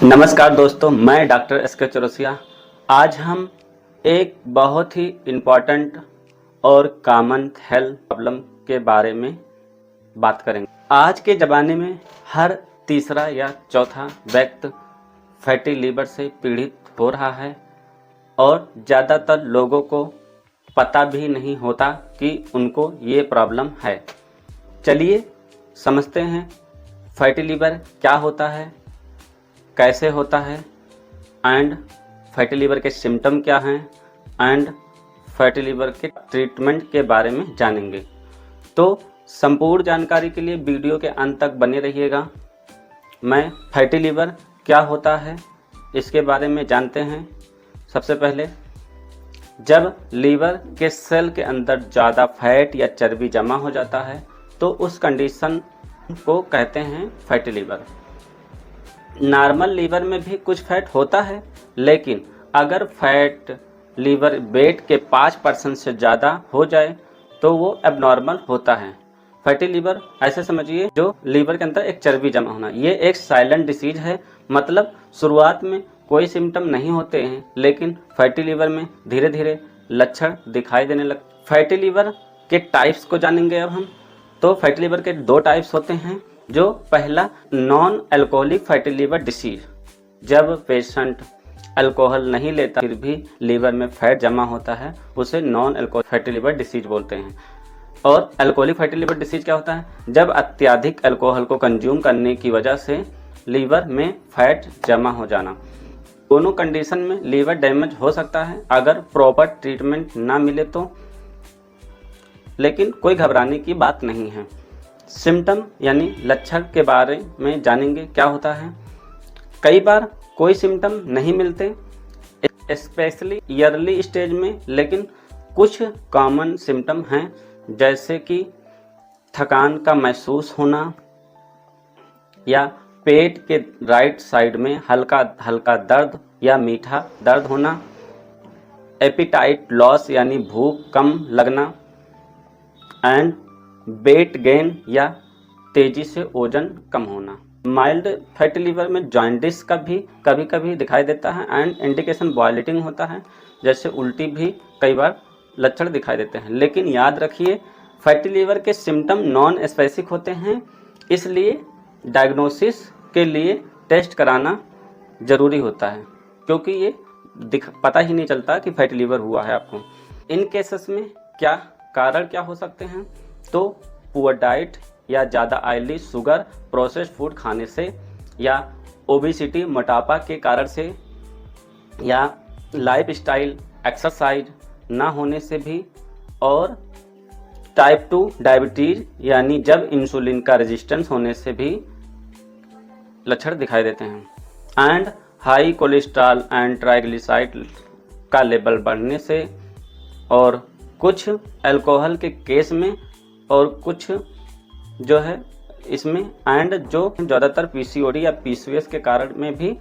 नमस्कार दोस्तों, मैं डॉक्टर एस के चौरसिया। आज हम एक बहुत ही इम्पॉर्टेंट और कॉमन हेल्थ प्रॉब्लम के बारे में बात करेंगे। आज के ज़माने में हर तीसरा या चौथा व्यक्ति फैटी लीवर से पीड़ित हो रहा है और ज़्यादातर लोगों को पता भी नहीं होता कि उनको ये प्रॉब्लम है। चलिए समझते हैं फैटी लीवर क्या होता है, कैसे होता है एंड फैटी लीवर के सिम्टम क्या हैं एंड फैटी लीवर के ट्रीटमेंट के बारे में जानेंगे। तो संपूर्ण जानकारी के लिए वीडियो के अंत तक बने रहिएगा। मैं फैटी लीवर क्या होता है इसके बारे में जानते हैं। सबसे पहले, जब लीवर के सेल के अंदर ज़्यादा फैट या चर्बी जमा हो जाता है तो उस कंडीशन को कहते हैं फैटी लीवर। नॉर्मल लीवर में भी कुछ फैट होता है, लेकिन अगर फैट लीवर वेट के 5% से ज़्यादा हो जाए तो वो एबनॉर्मल होता है। फैटी लीवर ऐसे समझिए जो लीवर के अंदर एक चर्बी जमा होना, ये एक साइलेंट डिसीज है। मतलब शुरुआत में कोई सिम्टम नहीं होते हैं, लेकिन फैटी लीवर में धीरे धीरे लक्षण दिखाई देने लगते। फैटी लीवर के टाइप्स को जानेंगे अब हम। तो फैटी लीवर के दो टाइप्स होते हैं। जो पहला, non alcoholic fatty liver disease, जब पेशेंट अल्कोहल नहीं लेता फिर भी लीवर में फैट जमा होता है, उसे non alcoholic fatty liver disease बोलते हैं। और अल्कोहलिक फैटी लीवर डिसीज क्या होता है? जब अत्यधिक अल्कोहल को कंज्यूम करने की वजह से लीवर में फैट जमा हो जाना। दोनों कंडीशन में लीवर डैमेज हो सकता है अगर प्रॉपर ट्रीटमेंट ना मिले तो, लेकिन कोई घबराने की बात नहीं है। सिम्टम यानी लक्षण के बारे में जानेंगे क्या होता है। कई बार कोई सिम्टम नहीं मिलते, स्पेशली ईयरली स्टेज में, लेकिन कुछ कॉमन सिम्टम हैं जैसे कि थकान का महसूस होना या पेट के राइट साइड में हल्का हल्का दर्द या मीठा दर्द होना, एपिटाइट लॉस यानी भूख कम लगना एंड वेट गेन या तेजी से वजन कम होना। माइल्ड फैटी लीवर में जॉन्डिस का भी कभी कभी दिखाई देता है एंड इंडिकेशन वॉमिटिंग होता है, जैसे उल्टी भी कई बार लक्षण दिखाई देते हैं। लेकिन याद रखिए, फैटी लीवर के सिम्टम नॉन स्पेसिफिक होते हैं, इसलिए डायग्नोसिस के लिए टेस्ट कराना ज़रूरी होता है, क्योंकि ये पता ही नहीं चलता कि फैटी लीवर हुआ है आपको। इन केसेस में क्या कारण क्या हो सकते हैं? तो पुअर डाइट या ज़्यादा ऑयली, शुगर, प्रोसेस्ड फूड खाने से, या ओबेसिटी मोटापा के कारण से, या लाइफस्टाइल एक्सरसाइज ना होने से भी, और टाइप 2 डायबिटीज यानी जब इंसुलिन का रेजिस्टेंस होने से भी लक्षण दिखाई देते हैं। And high cholesterol and triglyceride का लेवल बढ़ने से, और कुछ अल्कोहल के केस में, और कुछ जो है इसमें, एंड जो ज़्यादातर पीसीओडी या पीसीओएस के कारण में भी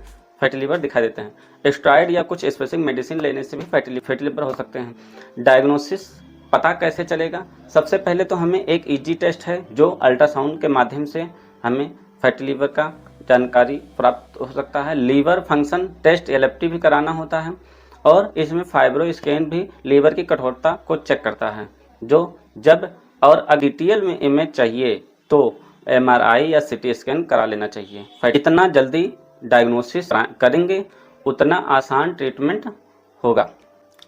फैटी लीवर दिखाई देते हैं। स्टेरॉइड या कुछ स्पेसिफिक मेडिसिन लेने से भी फैटी लीवर हो सकते हैं। डायग्नोसिस पता कैसे चलेगा? सबसे पहले तो हमें एक इजी टेस्ट है जो अल्ट्रासाउंड के माध्यम से हमें फैटी लीवर का जानकारी प्राप्त हो सकता है। लीवर फंक्शन टेस्ट एलएफटी भी कराना होता है, और इसमें फाइब्रो स्कैन भी लीवर की कठोरता को चेक करता है। जब और डिटेल में इमेज चाहिए तो एमआरआई या सीटी स्कैन करा लेना चाहिए। जितना जल्दी डायग्नोसिस करेंगे उतना आसान ट्रीटमेंट होगा।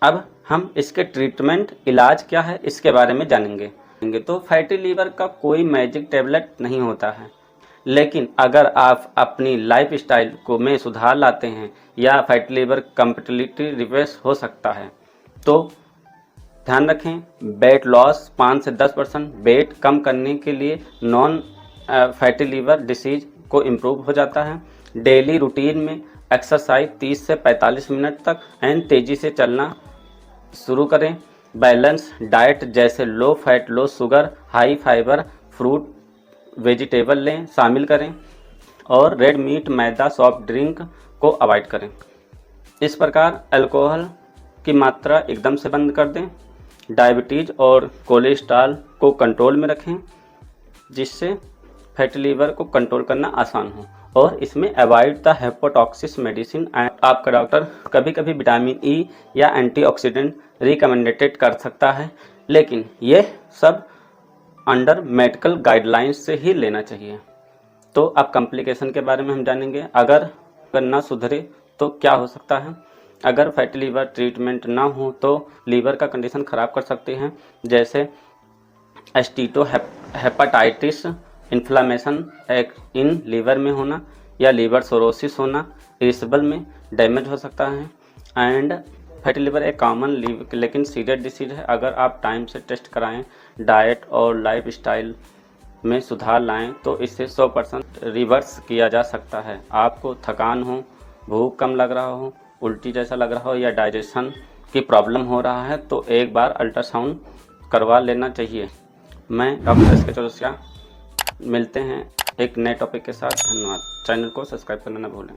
अब हम इसके ट्रीटमेंट, इलाज क्या है, इसके बारे में जानेंगे। तो फैटी लीवर का कोई मैजिक टेबलेट नहीं होता है, लेकिन अगर आप अपनी लाइफस्टाइल को में सुधार लाते हैं या फैटी लीवर कंप्लीटली रिवर्स हो सकता है। तो ध्यान रखें, वेट लॉस 5 से 10%, वेट कम करने के लिए नॉन फैटी लीवर डिसीज को इम्प्रूव हो जाता है। डेली रूटीन में एक्सरसाइज 30 से 45 मिनट तक एंड तेज़ी से चलना शुरू करें। बैलेंस डाइट जैसे low fat, low sugar, high fibre, fruit, vegetable लें, शामिल करें, और रेड मीट, मैदा, सॉफ्ट ड्रिंक को अवॉइड करें। इस प्रकार अल्कोहल की मात्रा एकदम से बंद कर दें। डायबिटीज़ और कोलेस्ट्रॉल को कंट्रोल में रखें, जिससे फैटी लीवर को कंट्रोल करना आसान हो। और इसमें अवॉइड द हेपाटॉक्सिस मेडिसिन एंड आपका डॉक्टर कभी कभी विटामिन ई या एंटीऑक्सीडेंट रिकमेंडेड कर सकता है, लेकिन ये सब अंडर मेडिकल गाइडलाइंस से ही लेना चाहिए। तो अब कॉम्प्लिकेशन के बारे में हम जानेंगे। अगर ना सुधरे तो क्या हो सकता है। अगर फैटी लीवर ट्रीटमेंट ना हो तो लीवर का कंडीशन ख़राब कर सकते हैं, जैसे एस्टीटो हेपाटाइटिस, इन्फ्लामेशन इन लीवर में होना या लीवर सोरोसिस होना, इरिटेबल में डैमेज हो सकता है। एंड फैटी लीवर एक कॉमन लेकिन सीरियस डिसीज है। अगर आप टाइम से टेस्ट कराएं, डाइट और लाइफ स्टाइल में सुधार लाएं तो इससे 100% रिवर्स किया जा सकता है। आपको थकान हो, भूख कम लग रहा हो, उल्टी जैसा लग रहा हो या डाइजेशन की प्रॉब्लम हो रहा है तो एक बार अल्ट्रासाउंड करवा लेना चाहिए। मैं डॉक्टर एस के चौरसिया, मिलते हैं एक नए टॉपिक के साथ। धन्यवाद। चैनल को सब्सक्राइब करना न भूलें।